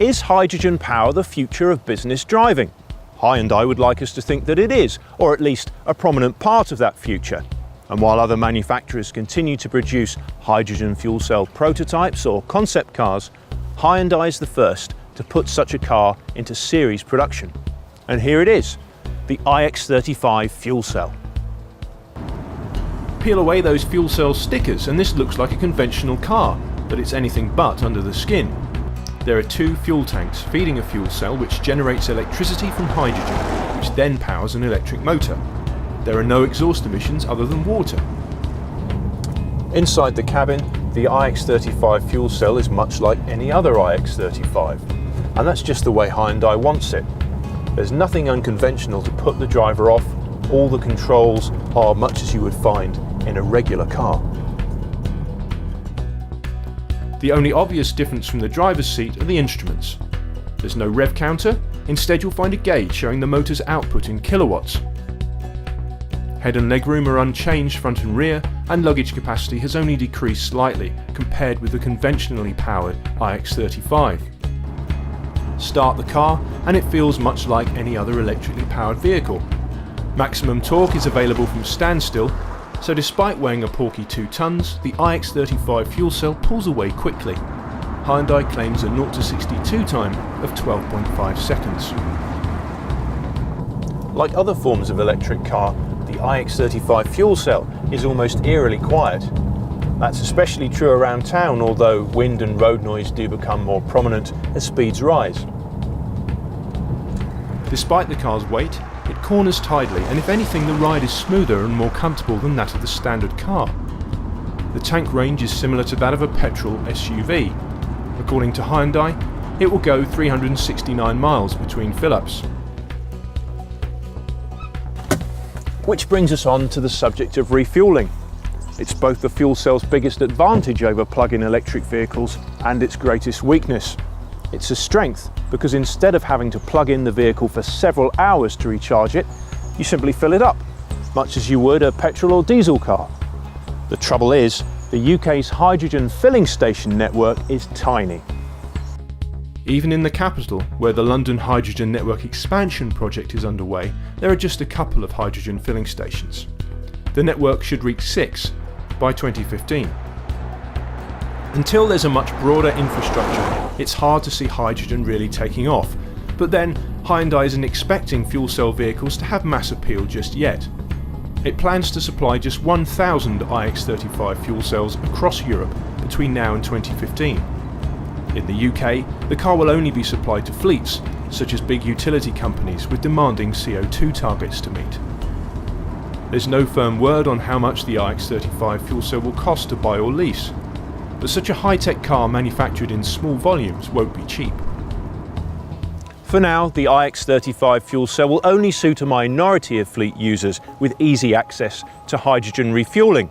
Is hydrogen power the future of business driving? Hyundai would like us to think that it is, or at least a prominent part of that future. And while other manufacturers continue to produce hydrogen fuel cell prototypes or concept cars, Hyundai is the first to put such a car into series production. And here it is, the ix35 fuel cell. Peel away those fuel cell stickers and this looks like a conventional car, but it's anything but under the skin. There are two fuel tanks feeding a fuel cell which generates electricity from hydrogen, which then powers an electric motor. There are no exhaust emissions other than water. Inside the cabin, the ix35 fuel cell is much like any other ix35, and that's just the way Hyundai wants it. There's nothing unconventional to put the driver off. All the controls are much as you would find in a regular car. The only obvious difference from the driver's seat are the instruments. There's no rev counter, instead you'll find a gauge showing the motor's output in kilowatts. Head and legroom are unchanged front and rear, and luggage capacity has only decreased slightly compared with the conventionally powered ix35. Start the car and it feels much like any other electrically powered vehicle. Maximum torque is available from standstill, so despite weighing a porky 2 tons, the ix35 fuel cell pulls away quickly. Hyundai claims a 0 to 62 time of 12.5 seconds. Like other forms of electric car, the ix35 fuel cell is almost eerily quiet. That's especially true around town, although wind and road noise do become more prominent as speeds rise. Despite the car's weight, it corners tidily, and if anything the ride is smoother and more comfortable than that of the standard car. The tank range is similar to that of a petrol SUV. According to Hyundai, it will go 369 miles between fill-ups. Which brings us on to the subject of refuelling. It's both the fuel cell's biggest advantage over plug-in electric vehicles and its greatest weakness. It's a strength because instead of having to plug in the vehicle for several hours to recharge it, you simply fill it up, much as you would a petrol or diesel car. The trouble is, the UK's hydrogen filling station network is tiny. Even in the capital, where the London Hydrogen Network expansion project is underway, there are just a couple of hydrogen filling stations. The network should reach 6 by 2015. Until there's a much broader infrastructure, it's hard to see hydrogen really taking off. But then, Hyundai isn't expecting fuel cell vehicles to have mass appeal just yet. It plans to supply just 1,000 ix35 fuel cells across Europe between now and 2015. In the UK, the car will only be supplied to fleets, such as big utility companies with demanding CO2 targets to meet. There's no firm word on how much the ix35 fuel cell will cost to buy or lease, but such a high-tech car manufactured in small volumes won't be cheap. For now, the ix35 fuel cell will only suit a minority of fleet users with easy access to hydrogen refuelling.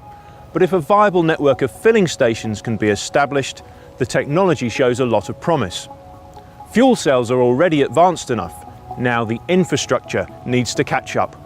But if a viable network of filling stations can be established, the technology shows a lot of promise. Fuel cells are already advanced enough. Now the infrastructure needs to catch up.